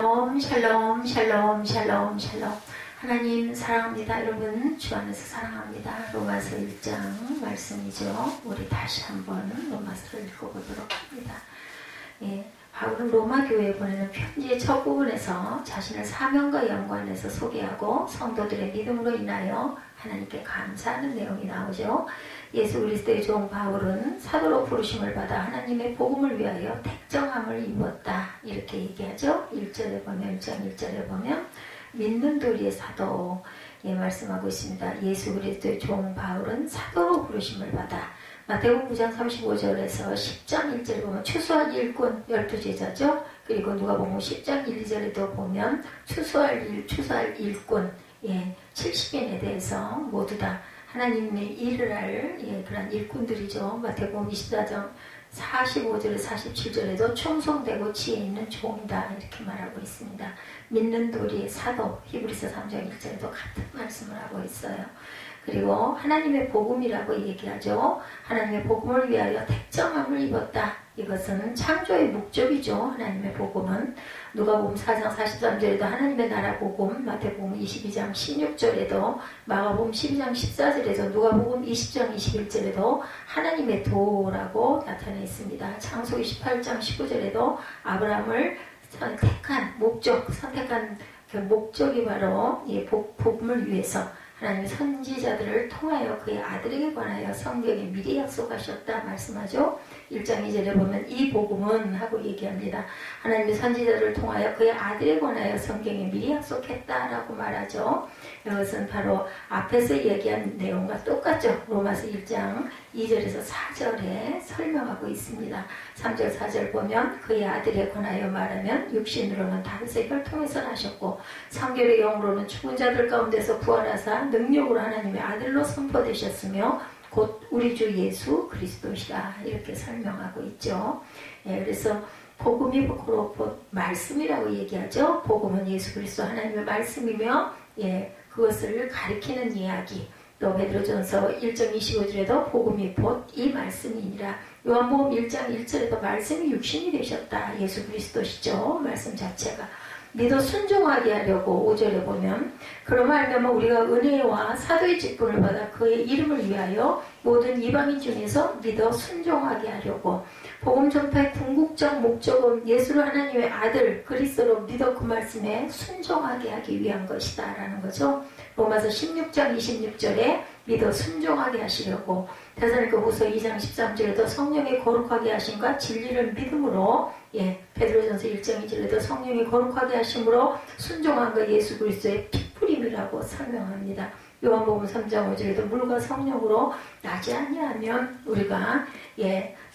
샬롬 샬롬 샬롬 샬롬. 하나님 사랑합니다. 여러분 주 안에서 사랑합니다. 로마서 1장 말씀이죠. 우리 다시 한번 로마서를 읽어보도록 합니다. 바울은 로마 교회에 보내는 편지의 첫 부분에서 자신을 사명과 연관해서 소개하고 성도들의 믿음으로 인하여 하나님께 감사하는 내용이 나오죠. 예수 그리스도의 종 바울은 사도로 부르심을 받아 하나님의 복음을 위하여 택정함을 입었다. 이렇게 얘기하죠. 1절에 보면 1장 1절에 보면 믿는 도리의 사도 말씀하고 있습니다. 예수 그리스도의 종 바울은 사도로 부르심을 받아 마태복음 9장 35절에서 10장 1절에 보면 추수할 일꾼 12제자죠. 그리고 누가복음 10장 1, 2절에도 보면 추수할 일꾼 70인에 대해서 모두 다 하나님의 일을 할 그런 일꾼들이죠. 마태복음 24장 45절에 47절에도 충성되고 지혜 있는 종이다 이렇게 말하고 있습니다. 믿는 도리의 사도 히브리서 3장 1절에도 같은 말씀을 하고 있어요. 그리고 하나님의 복음이라고 얘기하죠. 하나님의 복음을 위하여 택정함을 입었다. 이것은 창조의 목적이죠. 하나님의 복음은 누가복음 4장 43절에도 하나님의 나라 복음, 마태복음 22장 16절에도 마가복음 12장 14절에도 누가복음 20장 21절에도 하나님의 도라고 나타나 있습니다. 창세기 18장 19절에도 아브라함을 선택한 그 목적이 바로 복음을 위해서 하나님 선지자들을 통하여 그의 아들에게 관하여 성경에 미리 약속하셨다 말씀하죠. 1장 2절에 보면 이 복음은 하고 얘기합니다. 하나님의 선지자들을 통하여 그의 아들에 관하여 성경에 미리 약속했다라고 말하죠. 이것은 바로 앞에서 얘기한 내용과 똑같죠. 로마서 1장 2절에서 4절에 설명하고 있습니다. 3절 4절 보면 그의 아들에 관하여 말하면 육신으로는 다윗의 혈통에서 나셨고 성결의 영으로는 죽은 자들 가운데서 부활하사 능력으로 하나님의 아들로 선포되셨으며 곧 우리 주 예수 그리스도시라 이렇게 설명하고 있죠. 그래서 복음이 곧 말씀이라고 얘기하죠. 복음은 예수 그리스도 하나님의 말씀이며 그것을 가리키는 이야기. 또 베드로전서 1장 25절에도 복음이 곧 이 말씀이니라. 요한복음 1장 1절에도 말씀이 육신이 되셨다. 예수 그리스도시죠. 말씀 자체가. 믿어 순종하게 하려고 5절에 보면 그러면 알면 우리가 은혜와 사도의 직분을 받아 그의 이름을 위하여 모든 이방인 중에서 믿어 순종하게 하려고 복음 전파의 궁극적 목적은 예수를 하나님의 아들 그리스도로 믿어 그 말씀에 순종하게 하기 위한 것이다 라는 거죠. 로마서 16장 26절에 믿어 순종하게 하시려고 데살로니가후서 2장 13절에도 성령의 거룩하게 하심과 진리를 믿음으로 베드로전서 1장 2절에도 성령의 거룩하게 하심으로 순종한 예수 그리스도의 피뿌림이라고 설명합니다. 요한복음 3장 5절에도 물과 성령으로 나지 아니하면 우리가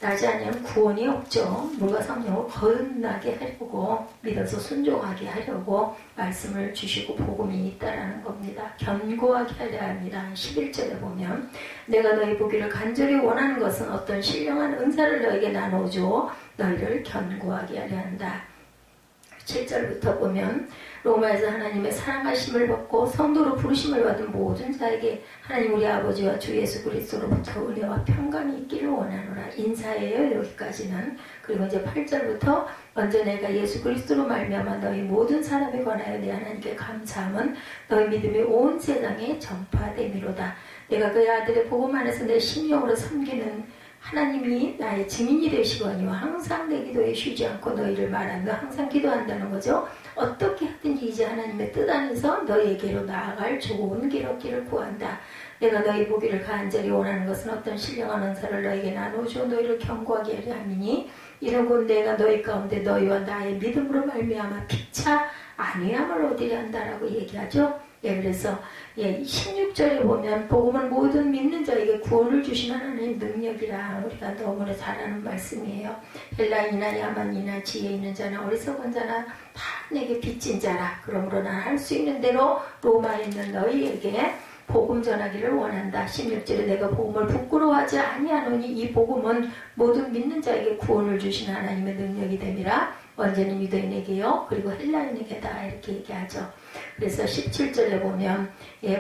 나지 아니하면 구원이 없죠. 물과 성령을 거듭나게 하려고 믿어서 순종하게 하려고 말씀을 주시고 복음이 있다라는 겁니다. 견고하게 하려 합니다. 11절에 보면 내가 너희 보기를 간절히 원하는 것은 어떤 신령한 은사를 너에게 나누어주어 너희를 견고하게 하려 한다. 7절부터 보면 로마에서 하나님의 사랑하심을 받고 성도로 부르심을 받은 모든 자에게 하나님 우리 아버지와 주 예수 그리스도로부터 은혜와 평강이 있기를 원하노라. 인사예요. 여기까지는. 그리고 이제 8절부터 먼저 내가 예수 그리스도로 말미암아 너희 모든 사람에 관하여 내 하나님께 감사함은 너희 믿음이 온 세상에 전파됨이로다. 내가 그의 아들의 복음 안에서 내 심령으로 섬기는 하나님이 나의 증인이 되시거니와 항상 내 기도에 쉬지 않고 너희를 말하며 항상 기도한다는 거죠. 어떻게 하든지 이제 하나님의 뜻 안에서 너희에게로 나아갈 좋은 길 얻기를 구한다. 내가 너희 보기를 간절히 원하는 것은 어떤 신령한 은사를 너희에게 나누어주어 너희를 견고하게 하려 함이니 이런 곧 내가 너희 가운데 너희와 나의 믿음으로 말미암아 피차 안위함을 얻으려 한다라고 얘기하죠. 그래서 16절에 보면 복음은 모든 믿는 자에게 구원을 주시는 하나님의 능력이라 우리가 너무나 잘 아는 말씀이에요. 헬라인이나 야만이나 지혜 있는 자나 어리석은 자나 다 내게 빚진 자라. 그러므로 난 할 수 있는 대로 로마에 있는 너희에게 복음 전하기를 원한다. 16절에 내가 복음을 부끄러워하지 아니하노니 이 복음은 모든 믿는 자에게 구원을 주시는 하나님의 능력이 됨이라. 언제는 유대인에게요, 그리고 헬라인에게다 이렇게 얘기하죠. 그래서 17절에 보면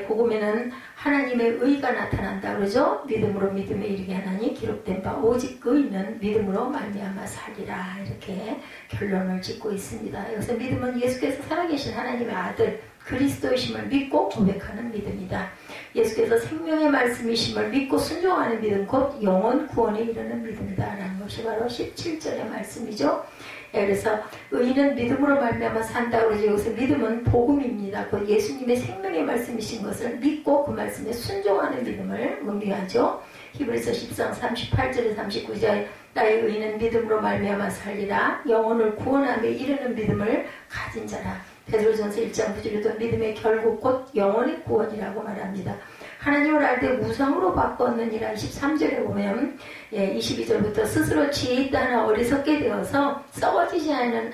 복음에는 하나님의 의가 나타난다 그러죠. 믿음으로 믿음에 이르게 하나니 기록된 바 오직 의는 믿음으로 말미암아 살리라 이렇게 결론을 짓고 있습니다. 여기서 믿음은 예수께서 살아계신 하나님의 아들 그리스도이심을 믿고 고백하는 믿음이다. 예수께서 생명의 말씀이심을 믿고 순종하는 믿음 곧 영원 구원에 이르는 믿음이다 라는 것이 바로 17절의 말씀이죠. 그래서 의인은 믿음으로 말미암아 산다 그러죠. 여기서 믿음은 복음입니다. 곧 예수님의 생명의 말씀이신 것을 믿고 그 말씀에 순종하는 믿음을 의미하죠. 히브리서 10장 38절에 39절에 나의 의인은 믿음으로 말미암아 살리라. 영혼을 구원하며 이르는 믿음을 가진 자라. 베드로전서 1장 9절에도 믿음의 결국 곧 영혼의 구원이라고 말합니다. 하나님을 알 때 우상으로 바꿨느니라. 23절에 보면 22절부터 스스로 지혜 있다 하나 어리석게 되어서 썩어지지 아니하는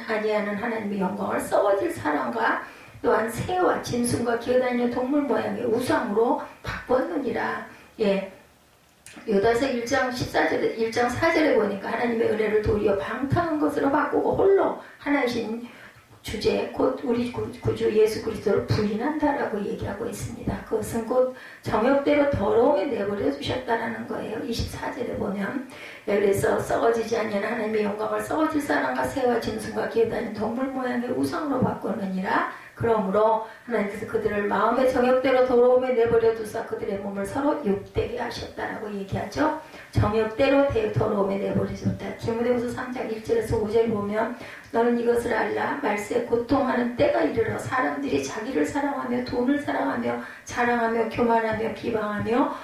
하나님의 영광을 썩어질 사랑과 또한 새와 짐승과 기어다니는 동물 모양의 우상으로 바꿨느니라. 요다서 1장 14절에 1장 4절에 보니까 하나님의 은혜를 도리어 방탕한 것으로 바꾸고 홀로 하나이신 주제 곧 우리 구주 예수 그리스도를 부인한다라고 얘기하고 있습니다. 그것은 곧 정욕대로 더러움에 내버려 두셨다라는 거예요. 24절에 보면 그래서 썩어지지 않는 하나님의 영광을 썩어질 사람과 새와 짐승과 기어다니는 동물 모양의 우상으로 바꾸느니라. 그러므로 하나님께서 그들을 마음의 정욕대로 더러움에 내버려 두사 그들의 몸을 서로 욕되게 하셨다라고 얘기하죠. 정욕대로 더러움에 내버리셨다. 디모데후서 3장 1절에서 5절 보면 너는 이것을 알라. 말세에 고통하는 때가 이르러 사람들이 자기를 사랑하며 돈을 사랑하며 자랑하며 교만하며 비방하며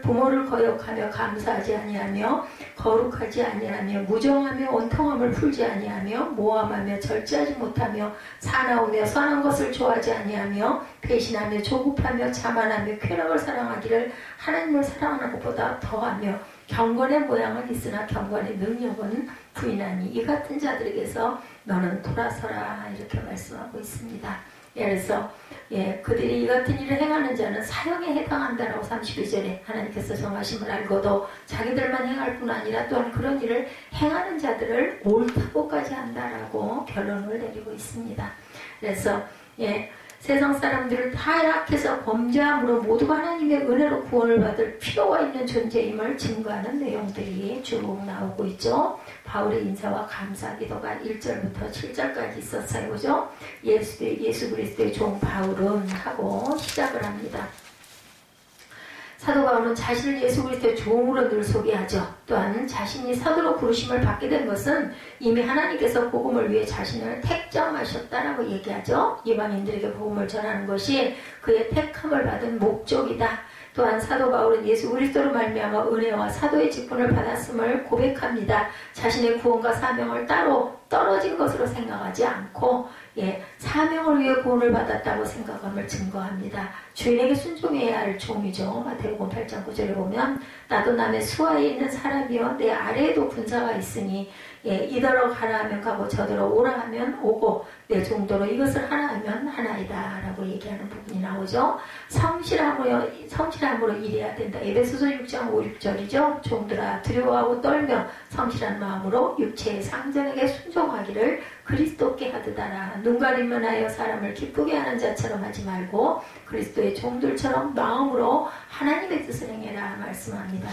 부모를 거역하며 감사하지 아니하며 거룩하지 아니하며 무정하며 원통함을 풀지 아니하며 모함하며 절제하지 못하며 사나우며 선한 것을 좋아하지 아니하며 배신하며 조급하며 자만하며 쾌락을 사랑하기를 하나님을 사랑하는 것보다 더하며 경건의 모양은 있으나 경건의 능력은 부인하니 이 같은 자들에게서 너는 돌아서라 이렇게 말씀하고 있습니다. 그래서 그들이 이 같은 일을 행하는 자는 사형에 해당한다라고 32절에 하나님께서 정하심을 알고도 자기들만 행할 뿐 아니라 또한 그런 일을 행하는 자들을 옳다고까지 한다라고 결론을 내리고 있습니다. 그래서 세상 사람들을 타락해서 범죄함으로 모두가 하나님의 은혜로 구원을 받을 필요가 있는 존재임을 증거하는 내용들이 쭉 나오고 있죠. 바울의 인사와 감사 기도가 1절부터 7절까지 있었어요. 그죠? 예수 그리스도의 종 바울은 하고 시작을 합니다. 사도 바울은 자신을 예수 그리스도의 종으로 늘 소개하죠. 또한 자신이 사도로 부르심을 받게 된 것은 이미 하나님께서 복음을 위해 자신을 택정하셨다라고 얘기하죠. 이방인들에게 복음을 전하는 것이 그의 택함을 받은 목적이다. 또한 사도 바울은 예수 그리스도로 말미암아 은혜와 사도의 직분을 받았음을 고백합니다. 자신의 구원과 사명을 따로 떨어진 것으로 생각하지 않고 사명을 위해 구원을 받았다고 생각함을 증거합니다. 주인에게 순종해야 할 종이죠. 마태복음 8장 9절에 보면 나도 남의 수하에 있는 사람이여 내 아래에도 군사가 있으니 이더러 가라 하면 가고 저더러 오라 하면 오고 내 정도로 이것을 하라 하면 하나이다 라고 얘기하는 부분이 나오죠. 성실함으로 일해야 된다. 에베소서 6장 5, 6절이죠. 종들아 두려워하고 떨며 성실한 마음으로 육체의 상전에게 순종하기를 그리스도께 하듯하라. 눈 가림만 하여 사람을 기쁘게 하는 자처럼 하지 말고 그리스도의 종들처럼 마음으로 하나님의 뜻을 행해라 말씀합니다.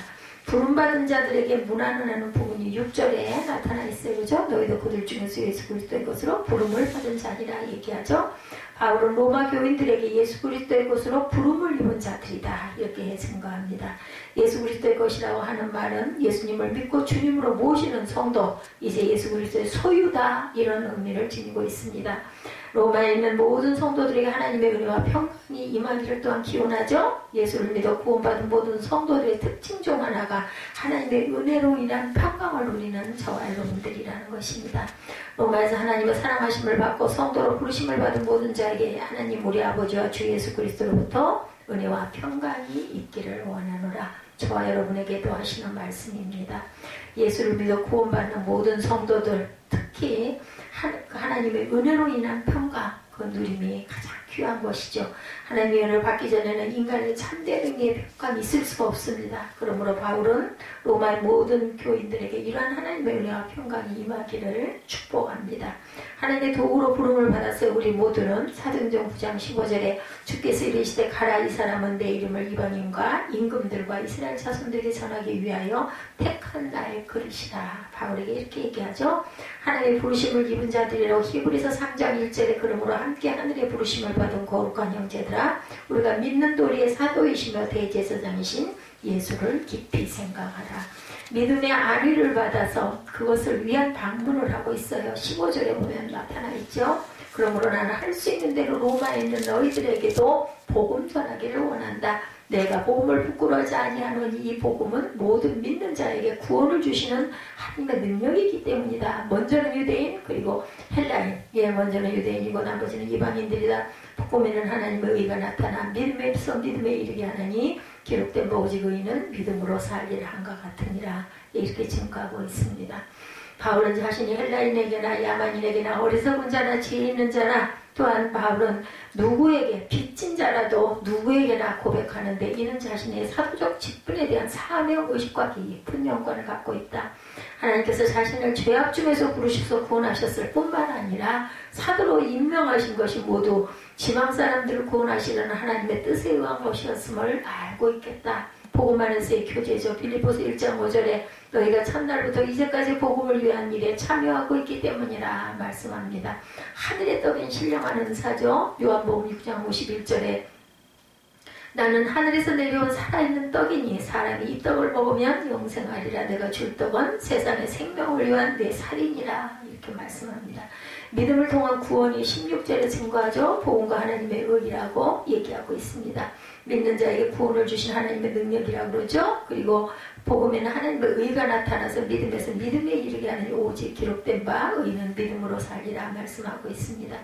부름받은 자들에게 문안을 하는 부분이 6절에 나타나 있어요. 그죠? 너희도 그들 중에서 예수 그리스도의 것으로 부름을 받은 자리라 얘기하죠. 바울은 로마 교인들에게 예수 그리스도의 것으로 부름을 입은 자들이다 이렇게 증거합니다. 예수 그리스도의 것이라고 하는 말은 예수님을 믿고 주님으로 모시는 성도, 이제 예수 그리스도의 소유다 이런 의미를 지니고 있습니다. 로마에 있는 모든 성도들에게 하나님의 은혜와 평강이 임하기를 또한 기원하죠. 예수를 믿어 구원받은 모든 성도들의 특징 중 하나가 하나님의 은혜로 인한 평강을 누리는 저와 여러분들이라는 것입니다. 로마에서 하나님의 사랑하심을 받고 성도로 부르심을 받은 모든 자에게 하나님 우리 아버지와 주 예수 그리스도로부터 은혜와 평강이 있기를 원하노라. 저와 여러분에게도 하시는 말씀입니다. 예수를 믿어 구원받는 모든 성도들, 특히 하나님의 은혜로 인한 평강, 그 누림이 가장 귀한 것이죠. 하나님의 은혜를 받기 전에는 인간의 참된 능력의 평가는 있을 수가 없습니다. 그러므로 바울은 로마의 모든 교인들에게 이러한 하나님의 은혜와 평강이 임하기를 축복합니다. 하나님의 도구로 부름을 받았어요. 우리 모두는 사도행전 9장 15절에 주께서 이르시되 가라, 이 사람은 내 이름을 이방인과 임금들과 이스라엘 자손들에게 전하기 위하여 택한 나의 그릇이라. 바울에게 이렇게 얘기하죠. 하나님의 부르심을 입은 자들이라고. 히브리서 3장 1절에 그러므로 함께 하늘의 부르심을 받은 거룩한 형제들아, 우리가 믿는 도리의 사도이시며 대제사장이신 예수를 깊이 생각하라. 믿음의 안위를 받아서 그것을 위한 방문을 하고 있어요. 15절에 보면 나타나 있죠. 그러므로 나는 할 수 있는 대로 로마에 있는 너희들에게도 복음 전하기를 원한다. 내가 복음을 부끄러워하지 아니하노니 이 복음은 모든 믿는 자에게 구원을 주시는 하나님의 능력이기 때문이다. 먼저는 유대인, 그리고 헬라인. 예, 먼저는 유대인이고 나머지는 이방인들이다. 복음에는 하나님의 의가 나타나 믿음에 앞서 믿음에 이르게 하나니 기록된 오직 의인은 믿음으로 살리라 한것 같으니라. 이렇게 증거하고 있습니다. 바울은 자신이 헬라인에게나 야만인에게나 어리석은 자나 지혜 있는 자나, 또한 바울은 누구에게 빚진 자라도 누구에게나 고백하는데 이는 자신의 사도적 직분에 대한 사명의식과 깊은 연관을 갖고 있다. 하나님께서 자신을 죄악 중에서 부르셔서 구원하셨을 뿐만 아니라 사도로 임명하신 것이 모두 지방 사람들을 구원하시려는 하나님의 뜻에 의한 것이었음을 알고 있겠다. 복음 안에서의 교제죠. 빌립보서 1장 5절에 너희가 첫날부터 이제까지 복음을 위한 일에 참여하고 있기 때문이라 말씀합니다. 하늘의 떡인 신령한 은사죠. 요한복음 6장 51절에 나는 하늘에서 내려온 살아있는 떡이니 사람이 이 떡을 먹으면 영생하리라. 내가 줄 떡은 세상의 생명을 위한 내 살이니라. 이렇게 말씀합니다. 믿음을 통한 구원이 16절에 증거하죠. 복음과 하나님의 의라고 얘기하고 있습니다. 믿는 자에게 구원을 주신 하나님의 능력이라고 그러죠. 그리고 복음에는 하나님의 의가 나타나서 믿음에서 믿음에 이르게 하는 오직 기록된 바 의는 믿음으로 살리라 말씀하고 있습니다.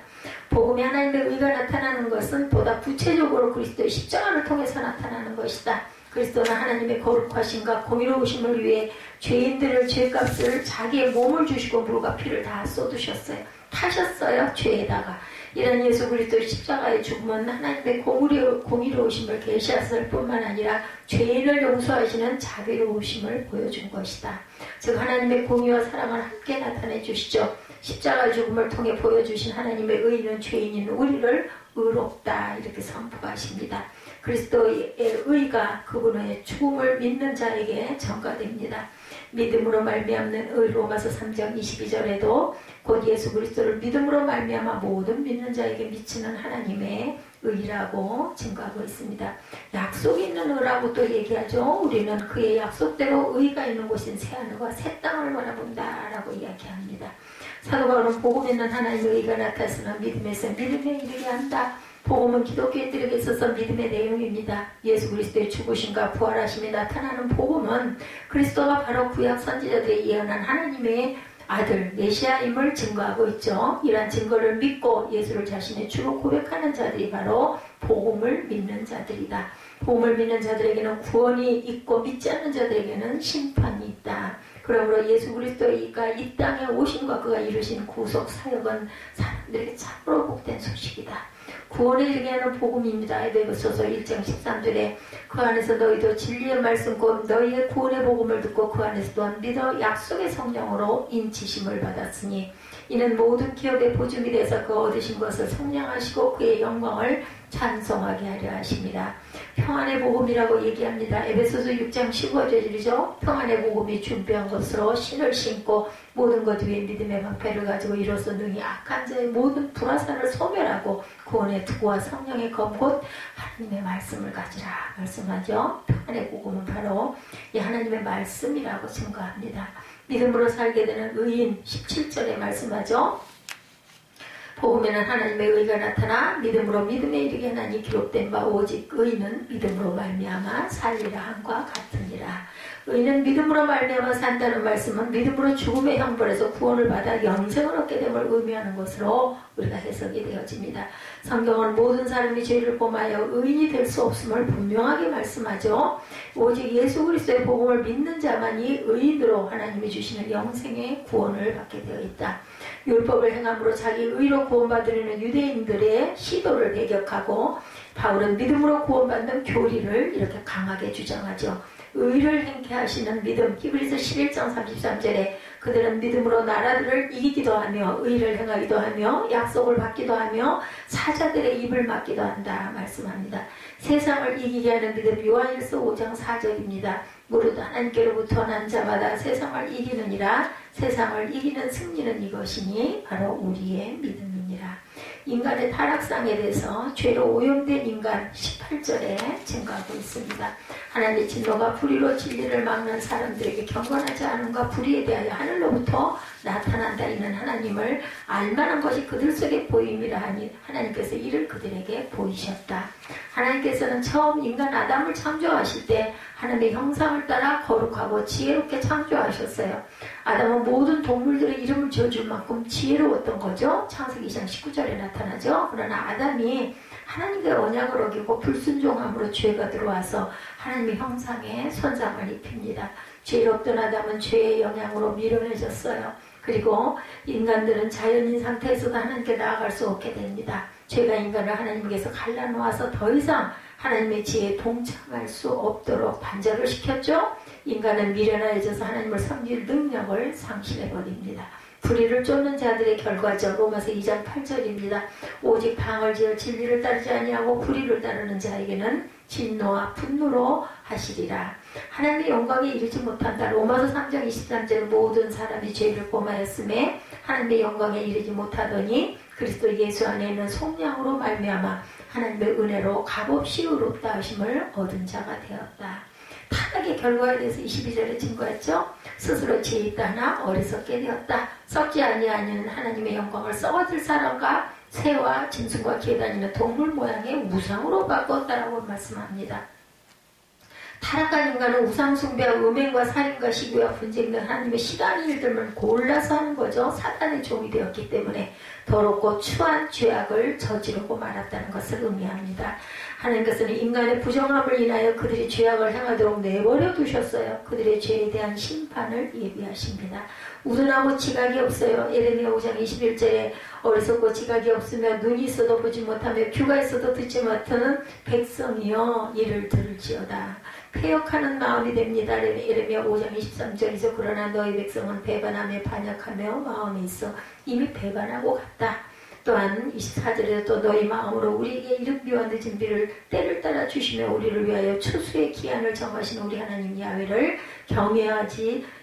복음에 하나님의 의가 나타나는 것은 보다 구체적으로 그리스도의 십자가를 통해서 나타나는 것이다. 그리스도는 하나님의 거룩하심과 공의로우심을 위해 죄인들을 죄값을 자기의 몸을 주시고 물과 피를 다 쏟으셨어요. 타셨어요. 죄에다가. 이런 예수 그리스도의 십자가의 죽음은 하나님의 공의로우심을 계시하실 뿐만 아니라 죄인을 용서하시는 자비로우심을 보여준 것이다. 즉 하나님의 공의와 사랑을 함께 나타내 주시죠. 십자가의 죽음을 통해 보여주신 하나님의 의는 죄인인 우리를 의롭다 이렇게 선포하십니다. 그리스도의 의가 그분의 죽음을 믿는 자에게 전가됩니다. 믿음으로 말미암는 의 로마서 3장 22절에도 곧 예수 그리스도를 믿음으로 말미암아 모든 믿는 자에게 미치는 하나님의 의라고 증거하고 있습니다. 약속이 있는 의라고 또 얘기하죠. 우리는 그의 약속대로 의가 있는 곳인 새하늘과 새 땅을 바라본다라고 이야기합니다. 사도 바울은 복음에 있는 하나님의 의가 나타나서 믿음에서 믿음에 이르게 한다. 복음은 기독교인들에게 있어서 믿음의 내용입니다. 예수 그리스도의 죽으심과 부활하심이 나타나는 복음은 그리스도가 바로 구약 선지자들이 예언한 하나님의 아들 메시아임을 증거하고 있죠. 이러한 증거를 믿고 예수를 자신의 주로 고백하는 자들이 바로 복음을 믿는 자들이다. 복음을 믿는 자들에게는 구원이 있고 믿지 않는 자들에게는 심판이 있다. 그러므로 예수 그리스도가 이 땅에 오신 것과 그가 이루신 구속 사역은 사람들에게 참으로 복된 소식이다. 구원에 이르게 하는 복음입니다. 에베소서 1장 13절에 그 안에서 너희도 진리의 말씀 곧 너희의 구원의 복음을 듣고 그 안에서 또한 믿어 약속의 성령으로 인치심을 받았으니 이는 모든 기업의 보증이 돼서 그 얻으신 것을 성량하시고 그의 영광을 찬송하게 하려 하십니다. 평안의 복음이라고 얘기합니다. 에베소서 6장 15절이죠. 평안의 복음이 준비한 것으로 신을 신고 모든 것 위에 믿음의 방패를 가지고 이로써 능히 악한 자의 모든 불화살을 소멸하고 구원의 투구와 성령의 검 곧 하나님의 말씀을 가지라 말씀하죠. 평안의 복음은 바로 이 하나님의 말씀이라고 증거합니다. 믿음으로 살게 되는 의인 17절에 말씀하죠. 복음에는 하나님의 의가 나타나 믿음으로 믿음에 이르게 하나니 기록된 바 오직 의인은 믿음으로 말미암아 살리라 함과 같으니라. 의인은 믿음으로 말미암아 산다는 말씀은 믿음으로 죽음의 형벌에서 구원을 받아 영생을 얻게 됨을 의미하는 것으로 우리가 해석이 되어집니다. 성경은 모든 사람이 죄를 범하여 의인이 될 수 없음을 분명하게 말씀하죠. 오직 예수 그리스도의 복음을 믿는 자만이 의인으로 하나님이 주시는 영생의 구원을 받게 되어 있다. 율법을 행함으로 자기 의로 구원받으려는 유대인들의 시도를 배격하고 바울은 믿음으로 구원받는 교리를 이렇게 강하게 주장하죠. 의를 행케 하시는 믿음, 히브리서 11장 33절에 그들은 믿음으로 나라들을 이기기도 하며 의를 행하기도 하며 약속을 받기도 하며 사자들의 입을 막기도 한다 말씀합니다. 세상을 이기게 하는 믿음, 요한일서 5장 4절입니다. 무릇 하나님께로부터 난 자마다 세상을 이기느니라. 세상을 이기는 승리는 이것이니 바로 우리의 믿음이니라. 인간의 타락상에 대해서 죄로 오염된 인간 18절에 증가하고 있습니다. 하나님의 진노가 불의로 진리를 막는 사람들에게 경건하지 않음과 불의에 대하여 하늘로부터 나타난다. 이는 하나님을 알만한 것이 그들 속에 보임이라 하니 하나님께서 이를 그들에게 보이셨다. 하나님께서는 처음 인간 아담을 창조하실 때 하나님의 형상을 따라 거룩하고 지혜롭게 창조하셨어요. 아담은 모든 동물들의 이름을 지어줄 만큼 지혜로웠던 거죠. 창세기 2장 19절에 나타나죠. 그러나 아담이 하나님의 언약을 어기고 불순종함으로 죄가 들어와서 하나님의 형상에 손상을 입힙니다. 죄롭던 아담은 죄의 영향으로 미련해졌어요. 그리고 인간들은 자연인 상태에서도 하나님께 나아갈 수 없게 됩니다. 죄가 인간을 하나님께서 갈라놓아서 더 이상 하나님의 지혜에 동참할 수 없도록 반절을 시켰죠. 인간은 미련해져서 하나님을 섬길 능력을 상실해버립니다. 불의를 쫓는 자들의 결과죠. 로마서 2장 8절입니다. 오직 방을 지어 진리를 따르지 아니하고 불의를 따르는 자에게는 진노와 분노로 하시리라. 하나님의 영광에 이르지 못한다. 로마서 3장 23절 모든 사람이 죄를 범하였음에 하나님의 영광에 이르지 못하더니 그리스도 예수 안에 있는 속량으로 말미암아 하나님의 은혜로 값없이 의롭다 하심을 얻은 자가 되었다. 타락의 결과에 대해서 22절에 증거했죠. 스스로 지혜 있다 하나 어리석게 되었다. 썩지 아니하는 하나님의 영광을 썩어질 사람과 새와 짐승과 기어다니는 동물 모양의 우상으로 바꿨다라고 말씀합니다. 타락한 인간은 우상 숭배와 음행과 살인과 시기와 분쟁 등 하나님의 싫어하는 일들만 골라서 하는 거죠. 사단의 종이 되었기 때문에 더럽고 추한 죄악을 저지르고 말았다는 것을 의미합니다. 하나님께서는 인간의 부정함을 인하여 그들이 죄악을 행하도록 내버려 두셨어요. 그들의 죄에 대한 심판을 예비하십니다. 우둔하고 지각이 없어요. 예레미야 5장 21절에 어리석고 지각이 없으며 눈이 있어도 보지 못하며 귀가 있어도 듣지 못하는 백성이여 이를 들을지어다. 패역하는 마음이 됩니다. 예레미야 5장 23절에서 그러나 너희 백성은 배반하며 반역하며 마음이 있어 이미 배반하고 갔다. 또한 24절에 또 너희 마음으로 우리에게 이른 비와 늦은 비를 때를 따라 주시며 우리를 위하여 추수의 기한을 정하신 우리 하나님 야훼를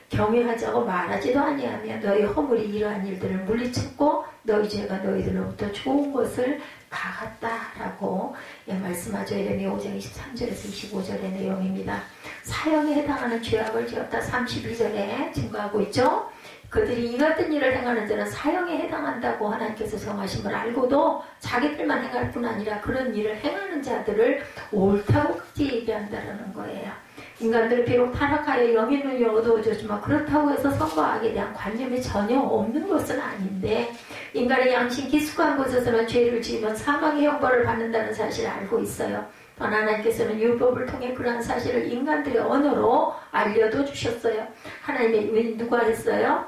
경외하자고 말하지도 아니하며 너희 허물이 이러한 일들을 물리쳤고 너희 죄가 너희들로부터 좋은 것을 박았다라고 말씀하죠. 예레미야 5장 23절에서 25절의 내용입니다. 사형에 해당하는 죄악을 지었다 32절에 증거하고 있죠. 그들이 이 같은 일을 행하는 자는 사형에 해당한다고 하나님께서 정하신 걸 알고도 자기들만 행할 뿐 아니라 그런 일을 행하는 자들을 옳다고까지 얘기한다는 거예요. 인간들은 비록 타락하여 영의 눈이 어두워졌지만 그렇다고 해서 선과 악에 대한 관념이 전혀 없는 것은 아닌데 인간의 양심 기숙한 곳에서는 죄를 지으면 사망의 형벌을 받는다는 사실을 알고 있어요. 또한 하나님께서는 율법을 통해 그러한 사실을 인간들의 언어로 알려도 주셨어요. 하나님의 누가 했어요?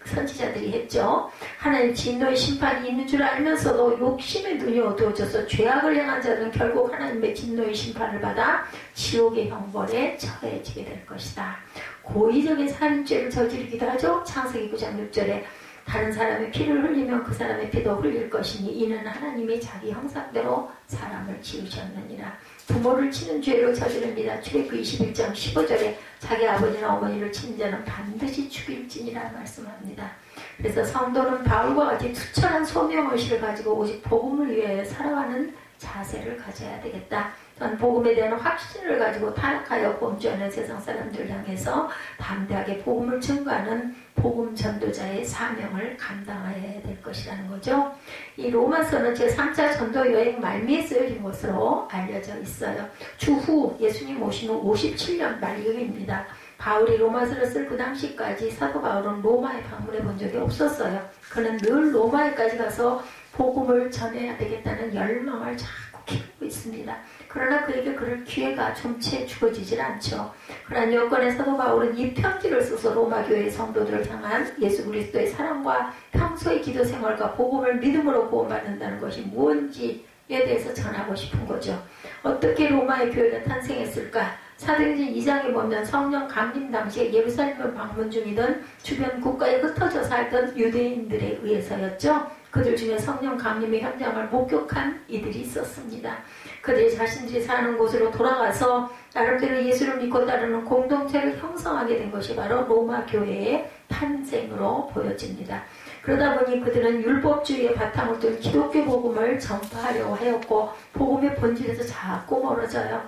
선지자들이 했죠. 하나님 진노의 심판이 있는 줄 알면서도 욕심의 눈이 어두워져서 죄악을 행한 자들은 결국 하나님의 진노의 심판을 받아 지옥의 형벌에 처해지게 될 것이다. 고의적인 살인죄를 저지르기도 하죠. 창세기 9장 6절에 다른 사람의 피를 흘리면 그 사람의 피도 흘릴 것이니 이는 하나님이 자기 형상대로 사람을 지으셨느니라. 부모를 치는 죄를 저지릅니다. 출애굽기 21장 15절에 자기 아버지나 어머니를 치는 자는 반드시 죽일지니라 말씀합니다. 그래서 성도는 바울과 같이 투철한 소명의식을 가지고 오직 복음을 위해 살아가는 자세를 가져야 되겠다. 또한 복음에 대한 확신을 가지고 타락하여 범죄하는 세상 사람들을 향해서 담대하게 복음을 증거하는 복음 전도자의 사명을 감당해야 될 것이라는 거죠. 이 로마서는 제3차 전도 여행 말미에 쓰여진 것으로 알려져 있어요. 주후 예수님 오신 후 57년 말경입니다. 바울이 로마서를 쓸 그 당시까지 사도 바울은 로마에 방문해 본 적이 없었어요. 그는 늘 로마에까지 가서 복음을 전해야 되겠다는 열망을 자꾸 키우고 있습니다. 그러나 그에게 그럴 기회가 좀채 주어지질 않죠. 그러나 여건의 사도 바울은 이 편지를 써서 로마 교회의 성도들을 향한 예수 그리스도의 사랑과 평소의 기도 생활과 복음을 믿음으로 구원받는다는 것이 무엇인지에 대해서 전하고 싶은 거죠. 어떻게 로마의 교회가 탄생했을까? 사도행전 2장에 보면 성령 강림 당시에 예루살렘을 방문 중이던 주변 국가에 흩어져 살던 유대인들에 의해서였죠. 그들 중에 성령 강림의 현장을 목격한 이들이 있었습니다. 그들이 자신들이 사는 곳으로 돌아가서 나름대로 예수를 믿고 따르는 공동체를 형성하게 된 것이 바로 로마 교회의 탄생으로 보여집니다. 그러다 보니 그들은 율법주의의 바탕을 둔 기독교 복음을 전파하려고 하였고 복음의 본질에서 자꾸 멀어져요.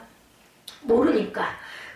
모르니까.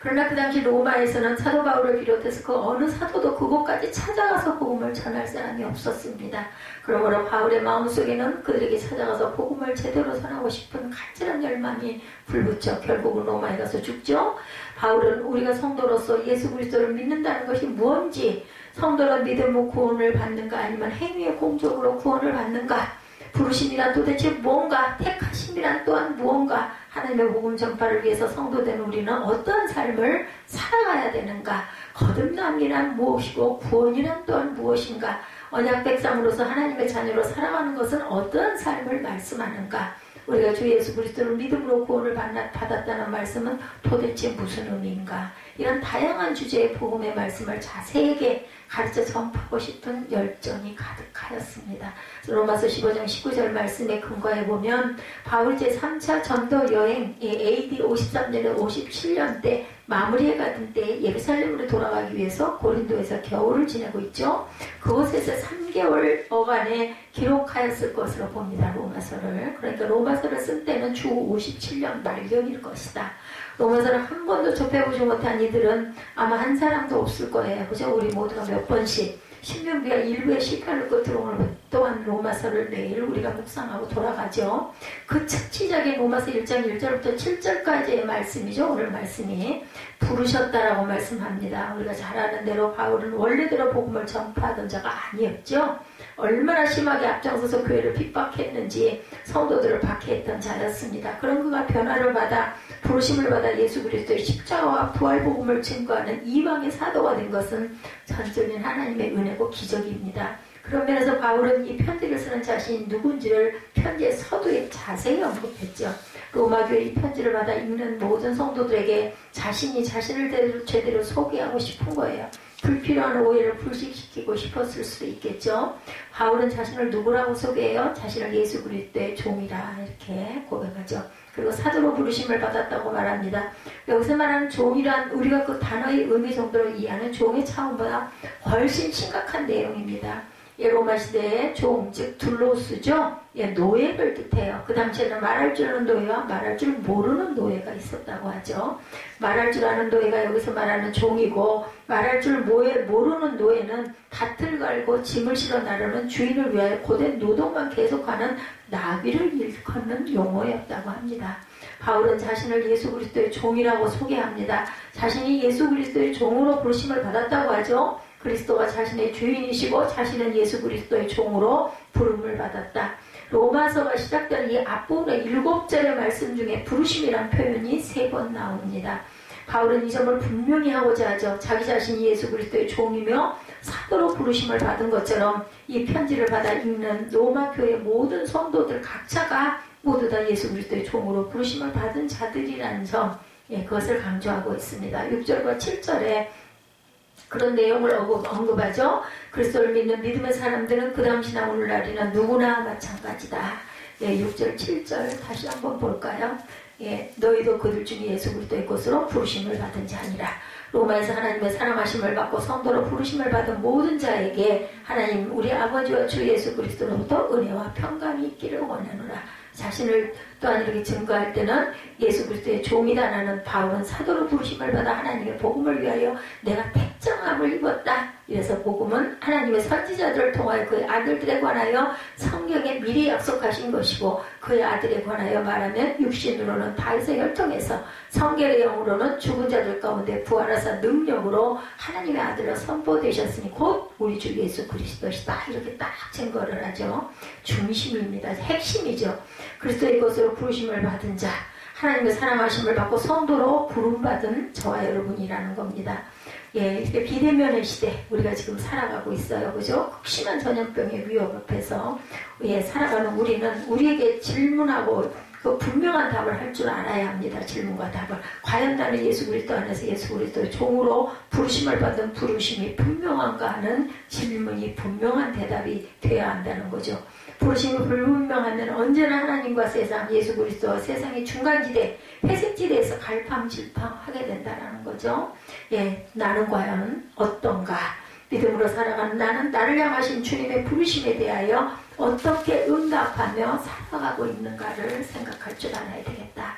그러나 그 당시 로마에서는 사도 바울을 비롯해서 그 어느 사도도 그곳까지 찾아가서 복음을 전할 사람이 없었습니다. 그러므로 바울의 마음속에는 그들에게 찾아가서 복음을 제대로 전하고 싶은 간절한 열망이 불붙여 결국은 로마에 가서 죽죠. 바울은 우리가 성도로서 예수 그리스도를 믿는다는 것이 무엇인지, 성도로 믿음으로 구원을 받는가 아니면 행위의 공적으로 구원을 받는가, 부르심이란 도대체 뭔가, 택하심이란 또한 무언가, 하나님의 복음 전파를 위해서 성도된 우리는 어떠한 삶을 살아가야 되는가, 거듭남이란 무엇이고 구원이란 또한 무엇인가, 언약 백성으로서 하나님의 자녀로 살아가는 것은 어떠한 삶을 말씀하는가, 우리가 주 예수 그리스도를 믿음으로 구원을 받았다는 말씀은 도대체 무슨 의미인가, 이런 다양한 주제의 복음의 말씀을 자세하게 가르쳐 전파하고 싶은 열정이 가득하였습니다. 로마서 15장 19절 말씀에 근거해 보면 바울 제3차 전도 여행 AD 53년에 57년 때 마무리해 가던 때 예루살렘으로 돌아가기 위해서 고린도에서 겨울을 지내고 있죠. 그곳에서 3개월 어간에 기록하였을 것으로 봅니다. 로마서를. 그러니까 로마서를 쓴 때는 주 57년 말경일 것이다. 로마서를 한 번도 접해보지 못한 이들은 아마 한 사람도 없을 거예요. 그죠? 우리 모두가 몇 번씩 신명기가 일부의 시간을 끝으로 또한 로마서를 매일 우리가 묵상하고 돌아가죠. 그 첫 시작의 로마서 1장 1절부터 7절까지의 말씀이죠. 오늘 말씀이 부르셨다라고 말씀합니다. 우리가 잘 아는 대로 바울은 원래대로 복음을 전파하던 자가 아니었죠. 얼마나 심하게 앞장서서 교회를 핍박했는지 성도들을 박해했던 자였습니다. 그런 그가 변화를 받아 부르심을 받아 예수 그리스도의 십자가와 부활 복음을 증거하는 이방의 사도가 된 것은 전적인 하나님의 은혜고 기적입니다. 그런 면에서 바울은 이 편지를 쓰는 자신이 누군지를 편지의 서두에 자세히 언급했죠. 로마 교회 이 편지를 받아 읽는 모든 성도들에게 자신이 자신을 제대로 소개하고 싶은 거예요. 불필요한 오해를 불식시키고 싶었을 수도 있겠죠. 바울은 자신을 누구라고 소개해요? 자신을 예수 그리스도의 종이라 이렇게 고백하죠. 그리고 사도로 부르심을 받았다고 말합니다. 여기서 말하는 종이란 우리가 그 단어의 의미 정도로 이해하는 종의 차원보다 훨씬 심각한 내용입니다. 로마 시대의 종, 즉 둘로스죠. 노예를 뜻해요. 그 당시에는 말할 줄 아는 노예와 말할 줄 모르는 노예가 있었다고 하죠. 말할 줄 아는 노예가 여기서 말하는 종이고, 말할 줄 모르는 노예는 밭을 갈고 짐을 실어 나르는 주인을 위하여 고된 노동만 계속하는 나귀를 일컫는 용어였다고 합니다. 바울은 자신을 예수 그리스도의 종이라고 소개합니다. 자신이 예수 그리스도의 종으로 부르심을 받았다고 하죠. 그리스도가 자신의 주인이시고 자신은 예수 그리스도의 종으로 부름을 받았다. 로마서가 시작된 이 앞부분의 7절의 말씀 중에 부르심이란 표현이 3번 나옵니다. 바울은 이 점을 분명히 하고자 하죠. 자기 자신이 예수 그리스도의 종이며 사도로 부르심을 받은 것처럼 이 편지를 받아 읽는 로마 교회 모든 성도들 각자가 모두 다 예수 그리스도의 종으로 부르심을 받은 자들이라는 점, 그것을 강조하고 있습니다. 6절과 7절에 그런 내용을 언급하죠. 그리스도를 믿는 믿음의 사람들은 그 당시나 오늘날이나 누구나 마찬가지다. 6절, 7절 다시 한번 볼까요? 너희도 그들 중에 예수 그리스도의 것으로 부르심을 받은 자니라. 로마에서 하나님의 사랑하심을 받고 성도로 부르심을 받은 모든 자에게 하나님 우리 아버지와 주 예수 그리스도로부터 은혜와 평강이 있기를 원하노라. 자신을 또한 이렇게 증거할 때는 예수 그리스도의 종이다. 나는 바울은 사도로 부르심을 받아 하나님의 복음을 위하여 내가 택정함을 입었다. 이래서 복음은 하나님의 선지자들을 통하여 그의 아들들에 관하여 성경에 미리 약속하신 것이고 그의 아들에 관하여 말하면 육신으로는 다윗의 혈통에서 성결의 영으로는 죽은 자들 가운데 부활하사 능력으로 하나님의 아들로 선포되셨으니 곧 우리 주 예수 그리스도시다. 이렇게 딱 증거를 하죠. 중심입니다. 핵심이죠. 그리스도의 것으로 부르심을 받은 자, 하나님의 사랑하심을 받고 성도로 부름받은 저와 여러분이라는 겁니다. 예, 이렇게 비대면의 시대 우리가 지금 살아가고 있어요. 그죠? 극심한 전염병의 위협 앞에서 예, 살아가는 우리는 우리에게 질문하고 그 분명한 답을 할 줄 알아야 합니다. 질문과 답을. 과연 나는 예수 그리스도 안에서 예수 그리스도의 종으로 부르심을 받은 부르심이 분명한가 하는 질문이 분명한 대답이 돼야 한다는 거죠. 부르심이 불분명하면 언제나 하나님과 세상, 예수 그리스도와 세상의 중간지대, 회색지대에서 갈팡질팡하게 된다는 거죠. 예, 나는 과연 어떤가? 믿음으로 살아가는 나는 나를 향하신 주님의 부르심에 대하여 어떻게 응답하며 살아가고 있는가를 생각할 줄 알아야 되겠다.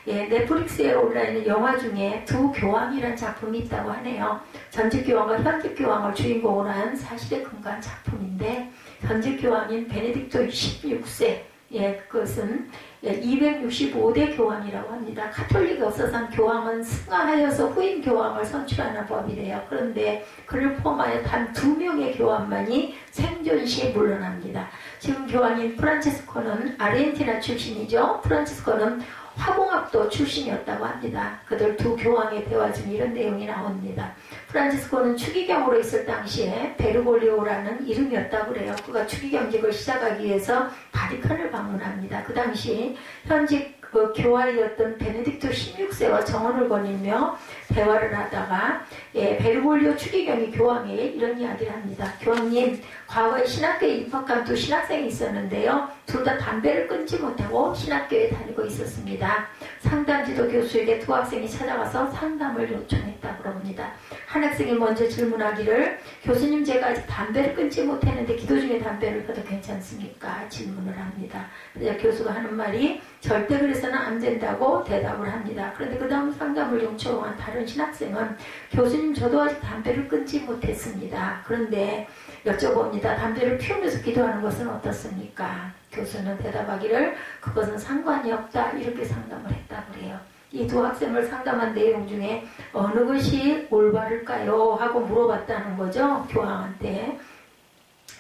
예, 넷플릭스에 올라있는 영화 중에 두 교황이라는 작품이 있다고 하네요. 전직 교황과 현직 교황을 주인공으로 한 사실에 근거한 작품인데 현직 교황인 베네딕토 16세 예, 그것은 265대 교황이라고 합니다. 카톨릭이 없어서 교황은 승하하여서 후임 교황을 선출하는 법이래요. 그런데 그를 포함하여 단 2명의 교황만이 생존 시에 물러납니다. 지금 교황인 프란체스코는 아르헨티나 출신이죠. 프란체스코는 화공학도 출신이었다고 합니다. 그들 두 교황의 대화 중에 이런 내용이 나옵니다. 프란치스코는 추기경으로 있을 당시에 베르골리오라는 이름이었다고 그래요. 그가 추기경직을 시작하기 위해서 바티칸을 방문합니다. 그 당시 현직 그 교황이었던 베네딕토 16세와 정언을 거닐며 대화를 하다가 베르골리오 추기경이 교황에게 이런 이야기를 합니다. 교황님, 과거에 신학교에 입학한 두 신학생이 있었는데요. 둘 다 담배를 끊지 못하고 신학교에 다니고 있었습니다. 상담지도 교수에게 두 학생이 찾아가서 상담을 요청했다고 합니다. 한 학생이 먼저 질문하기를 교수님, 제가 아직 담배를 끊지 못했는데 기도 중에 담배를 펴도 괜찮습니까? 질문을 합니다. 그래서 교수가 하는 말이 절대 그래서는 안 된다고 대답을 합니다. 그런데 그 다음 상담을 요청한 다른 신학생은 교수님, 저도 아직 담배를 끊지 못했습니다. 그런데 여쭤봅니다. 담배를 피우면서 기도하는 것은 어떻습니까? 교수는 대답하기를 그것은 상관이 없다 이렇게 상담을 했다고 그래요. 이 두 학생을 상담한 내용 중에 어느 것이 올바를까요? 하고 물어봤다는 거죠. 교황한테.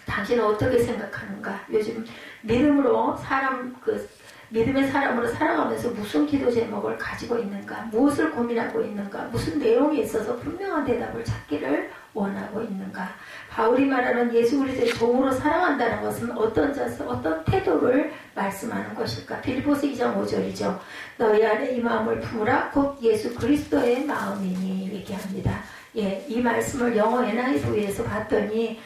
당신은 어떻게 생각하는가? 요즘 믿음으로 믿음의 사람으로 살아가면서 무슨 기도 제목을 가지고 있는가? 무엇을 고민하고 있는가? 무슨 내용이 있어서 분명한 대답을 찾기를 원하고 있는가? 바울이 말하는 예수 그리스도의 종으로 살아간다는 것은 어떤 자세, 어떤 태도를 말씀하는 것일까? 빌립보서 2장 5절이죠. 너희 안에 이 마음을 품으라 곧 예수 그리스도의 마음이니 얘기합니다. 예, 이 말씀을 영어 NIV에서 봤더니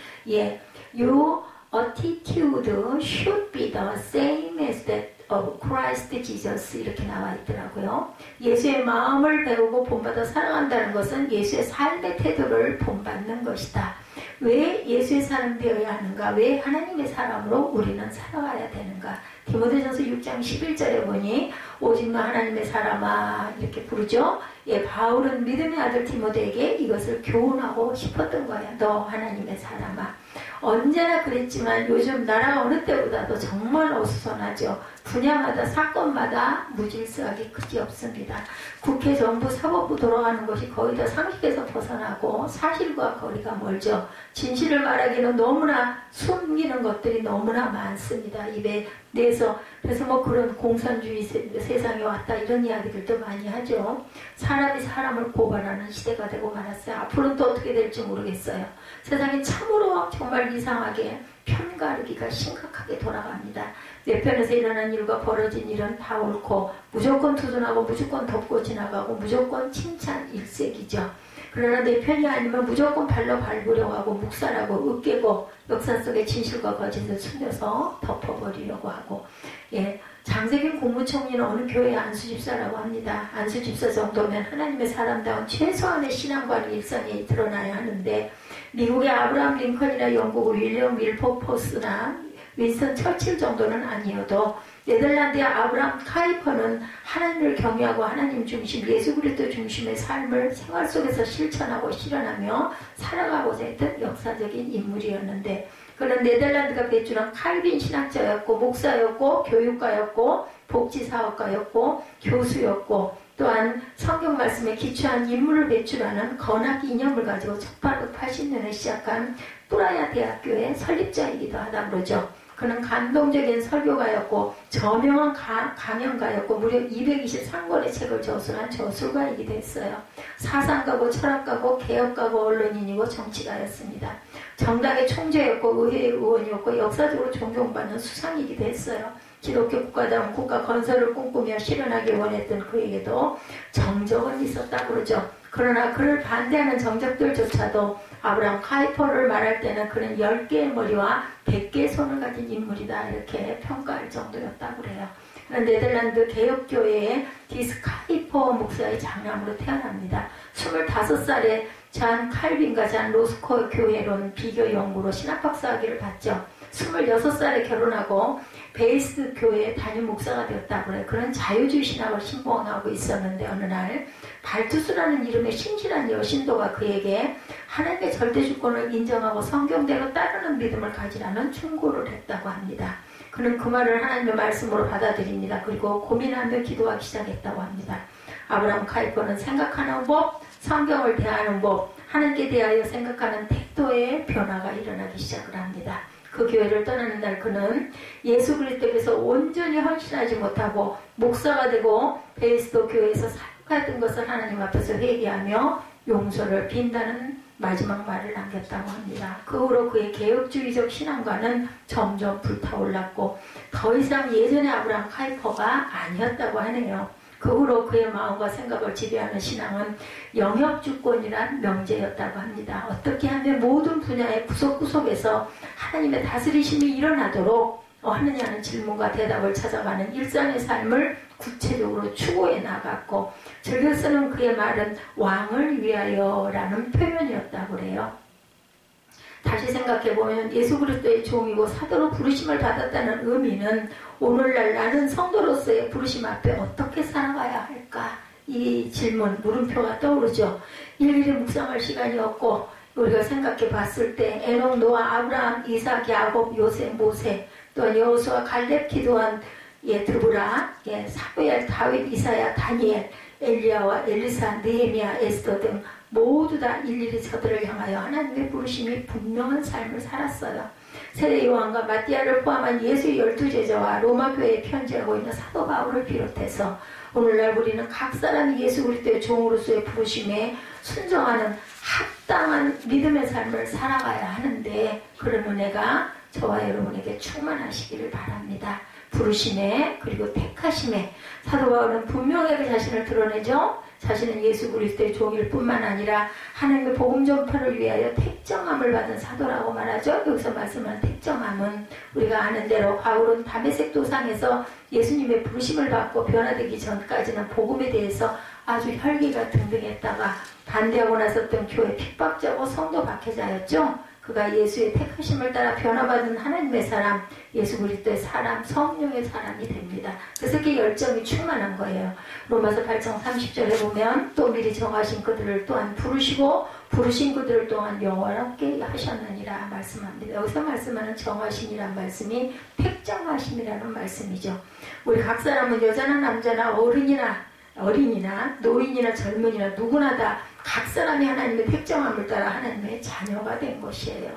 your attitude should be the same as that of Christ Jesus 이렇게 나와 있더라고요. 예수의 마음을 배우고 본받아 살아간다는 것은 예수의 삶의 태도를 본받는 것이다. 왜 예수의 사람 되어야 하는가? 왜 하나님의 사람으로 우리는 살아가야 되는가? 디모데전서 6장 11절에 보니 오직 너 하나님의 사람아 이렇게 부르죠. 예, 바울은 믿음의 아들 디모데에게 이것을 교훈하고 싶었던 거야. 너 하나님의 사람아. 언제나 그랬지만 요즘 나라가 어느 때보다도 정말 어수선하죠. 분야마다 사건마다 무질서하게 그지없습니다. 국회, 정부, 사법부 돌아가는 것이 거의 다 상식에서 벗어나고 사실과 거리가 멀죠. 진실을 말하기는 너무나 숨기는 것들이 너무나 많습니다. 입에 내서. 그래서 뭐 그런 공산주의 세상에 왔다 이런 이야기들도 많이 하죠. 사람이 사람을 고발하는 시대가 되고 말았어요. 앞으로는 또 어떻게 될지 모르겠어요. 세상이 참으로 정말 이상하게 편가르기가 심각하게 돌아갑니다. 내 편에서 일어난 일과 벌어진 일은 다 옳고 무조건 투둔하고 무조건 덮고 지나가고 무조건 칭찬 일색이죠. 그러나 내 편이 아니면 무조건 발로 밟으려고 하고 묵살하고 으깨고 역사 속의 진실과 거짓을 숨겨서 덮어버리려고 하고 장세균 국무총리는 어느 교회 안수집사라고 합니다. 안수집사 정도면 하나님의 사람다운 최소한의 신앙관이 일상에 드러나야 하는데 미국의 아브라함 링컨이나 영국의 윌리엄 윌퍼포스나 윈스턴 처칠 정도는 아니어도 네덜란드의 아브라함 카이퍼는 하나님을 경외하고 하나님 중심, 예수 그리스도 중심의 삶을 생활 속에서 실천하고 실현하며 살아가고자 했던 역사적인 인물이었는데, 그는 네덜란드가 배출한 칼빈 신학자였고 목사였고 교육가였고 복지사업가였고 교수였고, 또한 성경 말씀에 기초한 인물을 배출하는 건학 이념을 가지고 1880년에 시작한 뿌라야 대학교의 설립자이기도 하다 그러죠. 그는 감동적인 설교가였고 저명한 강연가였고 무려 223권의 책을 저술한 저술가이기도 했어요. 사상가고 철학가고 개혁가고 언론인이고 정치가였습니다. 정당의 총재였고 의회 의원이었고 역사적으로 존경받는 수상이기도 했어요. 기독교 국가다운 국가 건설을 꿈꾸며 실현하기 원했던 그에게도 정적은 있었다고 그러죠. 그러나 그를 반대하는 정적들조차도 아브라함 카이퍼를 말할 때는 그는 10개의 머리와 100개의 손을 가진 인물이다 이렇게 평가할 정도였다고 그래요. 네덜란드 개혁교회의 디스카이퍼 목사의 장남으로 태어납니다. 25살에 잔 칼빈과 잔 로스코 교회론 비교 연구로 신학박사 학위를 받죠. 26살에 결혼하고 베이스 교회의 담임 목사가 되었다고 해요. 그런 자유주의 신학을 신봉하고 있었는데 어느 날 발투스라는 이름의 신실한 여신도가 그에게 하나님의 절대 주권을 인정하고 성경대로 따르는 믿음을 가지라는 충고를 했다고 합니다. 그는 그 말을 하나님의 말씀으로 받아들입니다. 그리고 고민하며 기도하기 시작했다고 합니다. 아브라함 카이퍼는 생각하는 법, 성경을 대하는 법, 하나님께 대하여 생각하는 태도의 변화가 일어나기 시작을 합니다. 그 교회를 떠나는 날 그는 예수 그리스도께서 온전히 헌신하지 못하고 목사가 되고 베이스도 교회에서 사역했던 것을 하나님 앞에서 회개하며 용서를 빈다는 마지막 말을 남겼다고 합니다. 그 후로 그의 개혁주의적 신앙과는 점점 불타올랐고 더 이상 예전의 아브라함 카이퍼가 아니었다고 하네요. 그 후로 그의 마음과 생각을 지배하는 신앙은 영역주권이란 명제였다고 합니다. 어떻게 하면 모든 분야의 구석구석에서 하나님의 다스리심이 일어나도록 하느냐는 질문과 대답을 찾아가는 일상의 삶을 구체적으로 추구해 나갔고, 즐겨 쓰는 그의 말은 왕을 위하여라는 표현이었다고 그래요. 다시 생각해보면 예수 그리스도의 종이고 사도로 부르심을 받았다는 의미는 오늘날 나는 성도로서의 부르심 앞에 어떻게 살아가야 할까? 이 질문, 물음표가 떠오르죠. 일일이 묵상할 시간이 없고 우리가 생각해 봤을 때 에녹, 노아, 아브라함, 이삭, 야곱, 요셉, 모세, 또한 여호수아, 갈렙, 기도한 드보라, 사무엘, 다윗, 이사야, 다니엘, 엘리야와 엘리사, 느헤미야, 에스더 등 모두 다 일일이 저들을 향하여 하나님의 부르심이 분명한 삶을 살았어요. 세례 요한과 마띠아를 포함한 예수의 12제자와 로마 교회에 편지하고 있는 사도 바울을 비롯해서 오늘날 우리는 각 사람이 예수 그리스도의 종으로서의 부르심에 순종하는 합당한 믿음의 삶을 살아가야 하는데, 그런 은혜가 저와 여러분에게 충만하시기를 바랍니다. 부르심에 그리고 택하심에 사도 바울은 분명하게 자신을 드러내죠. 자신은 예수 그리스도의 종일 뿐만 아니라 하나님의 복음 전파를 위하여 택정함을 받은 사도라고 말하죠. 여기서 말씀하는 택정함은 우리가 아는 대로 바울은 다메섹 도상에서 예수님의 부르심을 받고 변화되기 전까지는 복음에 대해서 아주 혈기가 등등했다가 반대하고 나섰던 교회 핍박자고 성도 박해자였죠. 그가 예수의 택하심을 따라 변화받은 하나님의 사람, 예수 그리스도의 사람, 성령의 사람이 됩니다. 그래서 그 열정이 충만한 거예요. 로마서 8장 30절에 보면 또 미리 정하신 그들을 또한 부르시고 부르신 그들을 또한 영원하게 하셨느니라 말씀합니다. 여기서 말씀하는 정하심이란 말씀이 택정하심이라는 말씀이죠. 우리 각 사람은 여자나 남자나 어린이나 노인이나 젊은이나 누구나 다 각 사람이 하나님의 택정함을 따라 하나님의 자녀가 된 것이에요.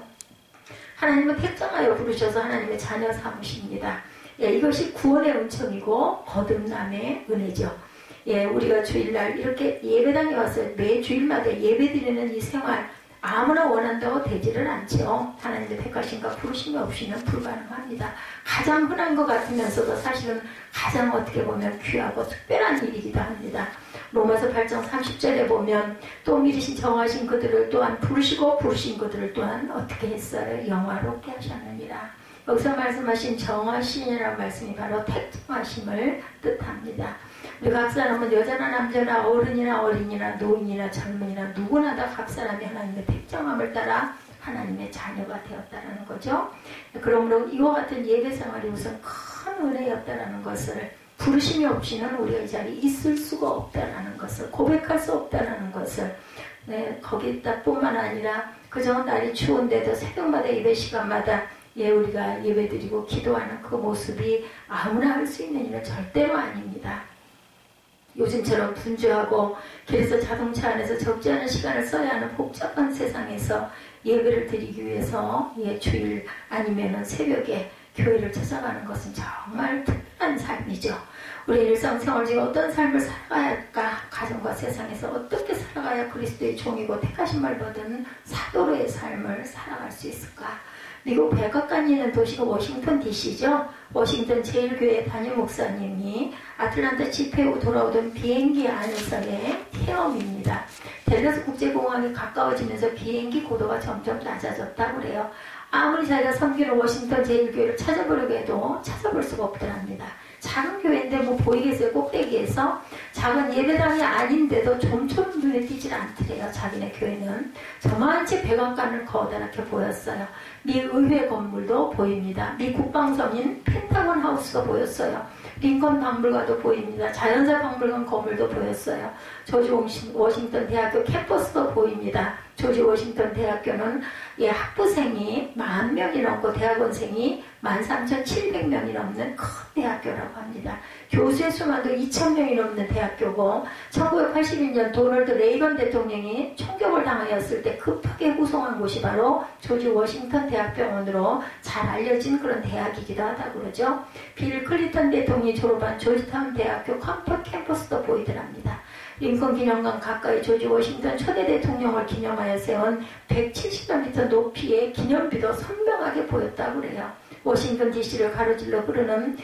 하나님은 택정하여 부르셔서 하나님의 자녀 삼으십니다. 이것이 구원의 은총이고 거듭남의 은혜죠. 우리가 주일날 이렇게 예배당에 와서 매 주일마다 예배드리는 이 생활 아무나 원한다고 되지를 않죠. 하나님의 택하심과 부르심이 없이는 불가능합니다. 가장 흔한 것 같으면서도 사실은 가장 어떻게 보면 귀하고 특별한 일이기도 합니다. 로마서 8장 30절에 보면 또 미리신 정하신 그들을 또한 부르시고 부르신 그들을 또한 어떻게 했어요? 영화롭게 하셨느니라. 여기서 말씀하신 정하신이라는 말씀이 바로 택정하심을 뜻합니다. 우리 각 사람은 여자나 남자나 어른이나 노인이나 젊은이나 누구나 다 각 사람이 하나님의 택정함을 따라 하나님의 자녀가 되었다는 거죠. 그러므로 이와 같은 예배 생활이 우선 큰 큰 은혜였다라는 것을, 부르심이 없이는 우리가 이 자리에 있을 수가 없다라는 것을, 고백할 수 없다라는 것을, 네, 거기다 뿐만 아니라 그저 날이 추운데도 새벽마다 예배 시간마다 우리가 예배드리고 기도하는 그 모습이 아무나 할 수 있는 일은 절대로 아닙니다. 요즘처럼 분주하고 길에서 자동차 안에서 적지 않은 시간을 써야 하는 복잡한 세상에서 예배를 드리기 위해서 주일 아니면은 새벽에 교회를 찾아가는 것은 정말 특별한 삶이죠. 우리 일상생활 중에 어떤 삶을 살아가야 할까? 가정과 세상에서 어떻게 살아가야 그리스도의 종이고 택하심을 받은 사도로의 삶을 살아갈 수 있을까? 미국 백악관이 있는 도시가 워싱턴 DC죠. 워싱턴 제일교회 담임 목사님이 아틀란타 집회 후 돌아오던 비행기 안에서의 체험입니다. 댈러스 국제공항에 가까워지면서 비행기 고도가 점점 낮아졌다고 그래요. 아무리 자기가 섬기는 워싱턴 제일교회를 찾아보려고 해도 찾아볼 수가 없더랍니다. 작은 교회인데 뭐 보이겠어요? 꼭대기에서. 작은 예배당이 아닌데도 좀처럼 눈에 띄질 않더래요. 자기네 교회는. 저만치 백악관을 거다랗게 보였어요. 미 의회 건물도 보입니다. 미 국방성인 펜타곤 하우스가 보였어요. 링컨 박물관도 보입니다. 자연사 박물관 건물도 보였어요. 조지 워싱턴 대학교 캠퍼스도 보입니다. 조지 워싱턴 대학교는 학부생이 10,000명이 넘고 대학원생이 13,700명이 넘는 큰 대학교라고 합니다. 교수의 수만도 2,000명이 넘는 대학교고 1981년 도널드 레이건 대통령이 총격을 당하였을 때 급하게 후송한 곳이 바로 조지 워싱턴 대학병원으로 잘 알려진 그런 대학이기도 하다고 그러죠. 빌 클린턴 대통령이 졸업한 조지타운 대학교 캠퍼스도 보이더랍니다. 링컨 기념관 가까이 조지 워싱턴 초대 대통령을 기념하여 세운 170m 높이의 기념비도 선명하게 보였다고 그래요. 워싱턴 DC를 가로질러 흐르는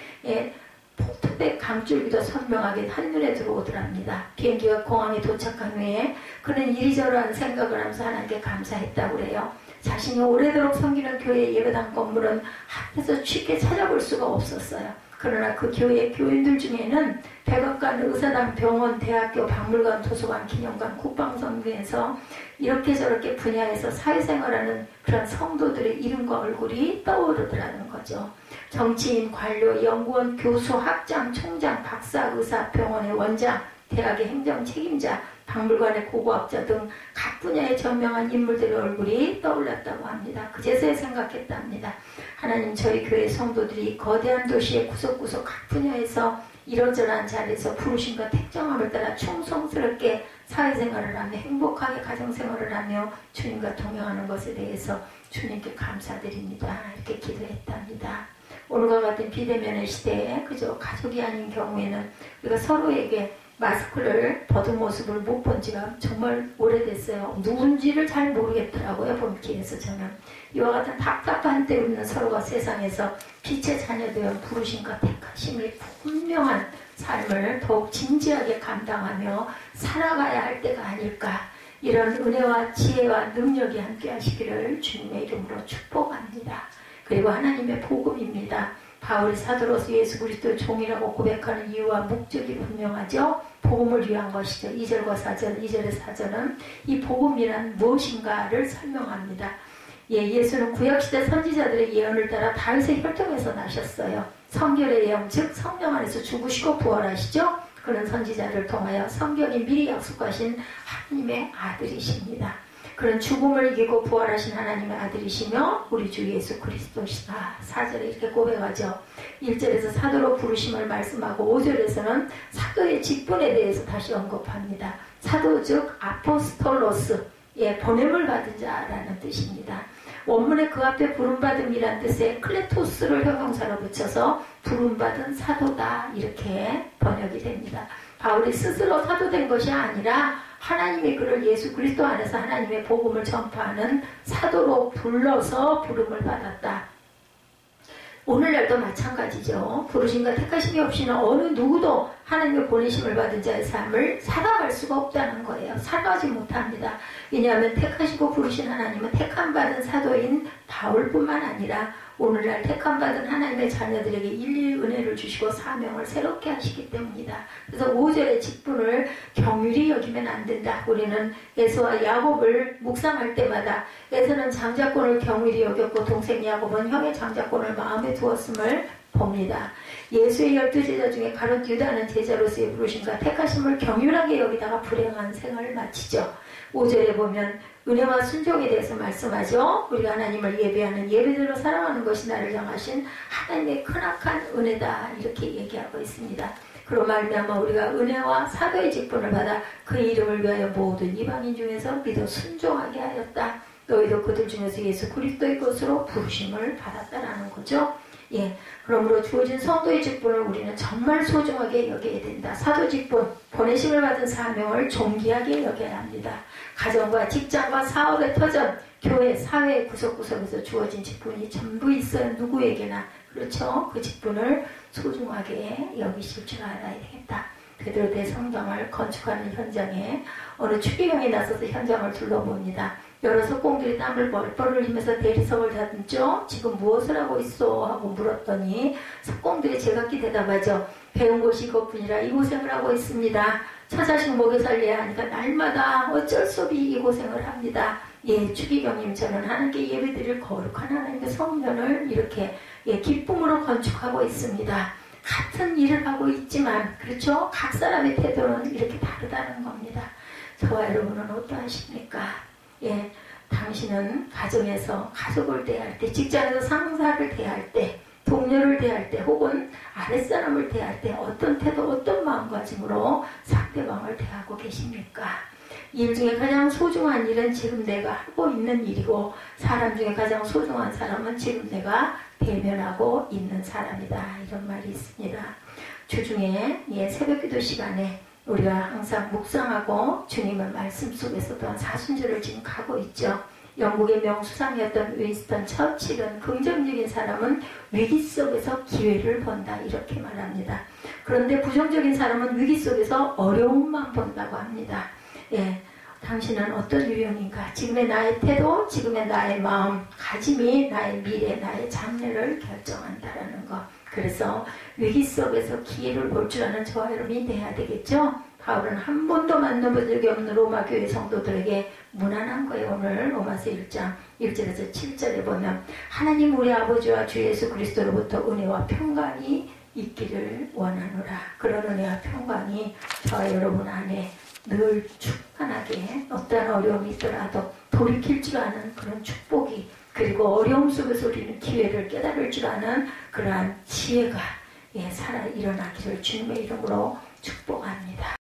포트백 강줄기도 선명하게 한눈에 들어오더랍니다. 비행기가 공항에 도착한 후에 그는 이리저리한 생각을 하면서 하나님께 감사했다고 그래요. 자신이 오래도록 섬기는 교회 예배당 건물은 한에서 쉽게 찾아볼 수가 없었어요. 그러나 그 교회 교인들 중에는 백악관, 의사당, 병원, 대학교, 박물관, 도서관, 기념관, 국방성 등에서 이렇게 저렇게 분야에서 사회생활하는 그런 성도들의 이름과 얼굴이 떠오르더라는 거죠. 정치인, 관료, 연구원, 교수, 학장, 총장, 박사, 의사, 병원의 원장, 대학의 행정 책임자, 박물관의 고고학자 등 각 분야의 저명한 인물들의 얼굴이 떠올랐다고 합니다. 그제서야 생각했답니다. 하나님, 저희 교회 성도들이 거대한 도시의 구석구석 각 분야에서 이러저러한 자리에서 부르심과 택정함을 따라 충성스럽게 사회생활을 하며 행복하게 가정생활을 하며 주님과 동행하는 것에 대해서 주님께 감사드립니다. 이렇게 기도했답니다. 오늘과 같은 비대면의 시대에 그저 가족이 아닌 경우에는 우리가 서로에게 마스크를 벗은 모습을 못 본 지가 정말 오래됐어요. 누군지를 잘 모르겠더라고요. 본 길에서 저는. 이와 같은 답답한 때 우리는 서로가 세상에서 빛의 자녀되어 부르심과 택하심이 분명한 삶을 더욱 진지하게 감당하며 살아가야 할 때가 아닐까. 이런 은혜와 지혜와 능력이 함께 하시기를 주님의 이름으로 축복합니다. 그리고 하나님의 복음입니다. 바울이 사도로서 예수 그리스도의 종이라고 고백하는 이유와 목적이 분명하죠. 복음을 위한 것이죠. 2절과 4절, 2절의 4절은 이 복음이란 무엇인가를 설명합니다. 예수는 구약시대 선지자들의 예언을 따라 다윗의 혈통에서 나셨어요. 성결의 예언, 즉 성령 안에서 죽으시고 부활하시죠. 그런 선지자를 통하여 성경이 미리 약속하신 하나님의 아들이십니다. 그런 죽음을 이기고 부활하신 하나님의 아들이시며 우리 주 예수 그리스도시다. 4절에 이렇게 고백하죠. 1절에서 사도로 부르심을 말씀하고 5절에서는 사도의 직분에 대해서 다시 언급합니다. 사도 즉 아포스톨로스, 보냄을 받은 자라는 뜻입니다. 원문에 그 앞에 부름받음이란 뜻의 클레토스를 형용사로 붙여서 부름받은 사도다 이렇게 번역이 됩니다. 바울이 스스로 사도된 것이 아니라 하나님이 그를 예수 그리스도 안에서 하나님의 복음을 전파하는 사도로 불러서 부름을 받았다. 오늘날도 마찬가지죠. 부르심과 택하심이 없이는 어느 누구도 하나님의 보내심을 받은 자의 삶을 살아갈 수가 없다는 거예요. 살아가지 못합니다. 왜냐하면 택하시고 부르신 하나님은 택함받은 사도인 바울뿐만 아니라 오늘날 택함받은 하나님의 자녀들에게 일일이 은혜를 주시고 사명을 새롭게 하시기 때문이다. 그래서 5절의 직분을 경휼히 여기면 안 된다. 우리는 에서와 야곱을 묵상할 때마다 에서는 장자권을 경휼히 여겼고 동생 야곱은 형의 장자권을 마음에 두었음을 봅니다. 예수의 12제자 중에 가룟 유다는 제자로서의 부르심과 택하심을 경륜하게 여기다가 불행한 생을 마치죠. 5절에 보면 은혜와 순종에 대해서 말씀하죠. 우리가 하나님을 예배하는 예배대로 살아가는 것이 나를 향하신 하나님의 크나큰 은혜다, 이렇게 얘기하고 있습니다. 그로 말미암아 우리가 은혜와 사도의 직분을 받아 그 이름을 위하여 모든 이방인 중에서 믿어 순종하게 하였다. 너희도 그들 중에서 예수 그리스도의 것으로 부르심을 받았다라는 거죠. 예, 그러므로 주어진 성도의 직분을 우리는 정말 소중하게 여겨야 된다. 사도 직분, 보내심을 받은 사명을 존귀하게 여겨야 합니다. 가정과 직장과 사업의 터전, 교회, 사회 구석구석에서 주어진 직분이 전부 있어요. 누구에게나. 그렇죠? 그 직분을 소중하게 여기실 줄 알아야 되겠다. 베드로 대성당을 건축하는 현장에 어느 추기경이 나서서 현장을 둘러봅니다. 여러 석공들이 땀을 뻘뻘 흘리면서 대리석을 다듬죠. 지금 무엇을 하고 있어? 하고 물었더니 석공들이 제각기 대답하죠. 배운 곳이 이것뿐이라 이 고생을 하고 있습니다. 처자식 먹여 살려야 하니까 날마다 어쩔 수 없이 이 고생을 합니다. 예, 추기경님, 저는 하나님께 예배드릴 거룩한 하나님의 성전을 이렇게 기쁨으로 건축하고 있습니다. 같은 일을 하고 있지만, 그렇죠? 각 사람의 태도는 이렇게 다르다는 겁니다. 저와 여러분은 어떠하십니까? 예, 당신은 가정에서 가족을 대할 때, 직장에서 상사를 대할 때, 동료를 대할 때, 혹은 아랫사람을 대할 때 어떤 태도, 어떤 마음가짐으로 상대방을 대하고 계십니까? 일 중에 가장 소중한 일은 지금 내가 하고 있는 일이고, 사람 중에 가장 소중한 사람은 지금 내가 대면하고 있는 사람이다, 이런 말이 있습니다. 주중에 새벽기도 시간에 우리가 항상 묵상하고 주님의 말씀 속에서 또한 사순절을 지금 가고 있죠. 영국의 명수상이었던 윈스턴 처칠은 긍정적인 사람은 위기 속에서 기회를 본다, 이렇게 말합니다. 그런데 부정적인 사람은 위기 속에서 어려움만 본다고 합니다. 예, 당신은 어떤 유형인가? 지금의 나의 태도, 지금의 나의 마음, 가짐이 나의 미래, 나의 장래를 결정한다라는 것. 그래서 위기 속에서 기회를 볼 줄 아는 저와 여러분이 돼야 되겠죠? 바울은 한 번도 만나본 적이 없는 로마 교회 성도들에게 무난한 거예요. 오늘 로마서 1장 1절에서 7절에 보면 하나님 우리 아버지와 주 예수 그리스도로부터 은혜와 평강이 있기를 원하노라. 그런 은혜와 평강이 저와 여러분 안에 늘 충만하게, 어떠한 어려움이 있더라도 돌이킬 줄 아는 그런 축복이, 그리고 어려움 속에서 우리는 기회를 깨달을 줄 아는 그러한 지혜가 살아 일어나기를 주님의 이름으로 축복합니다.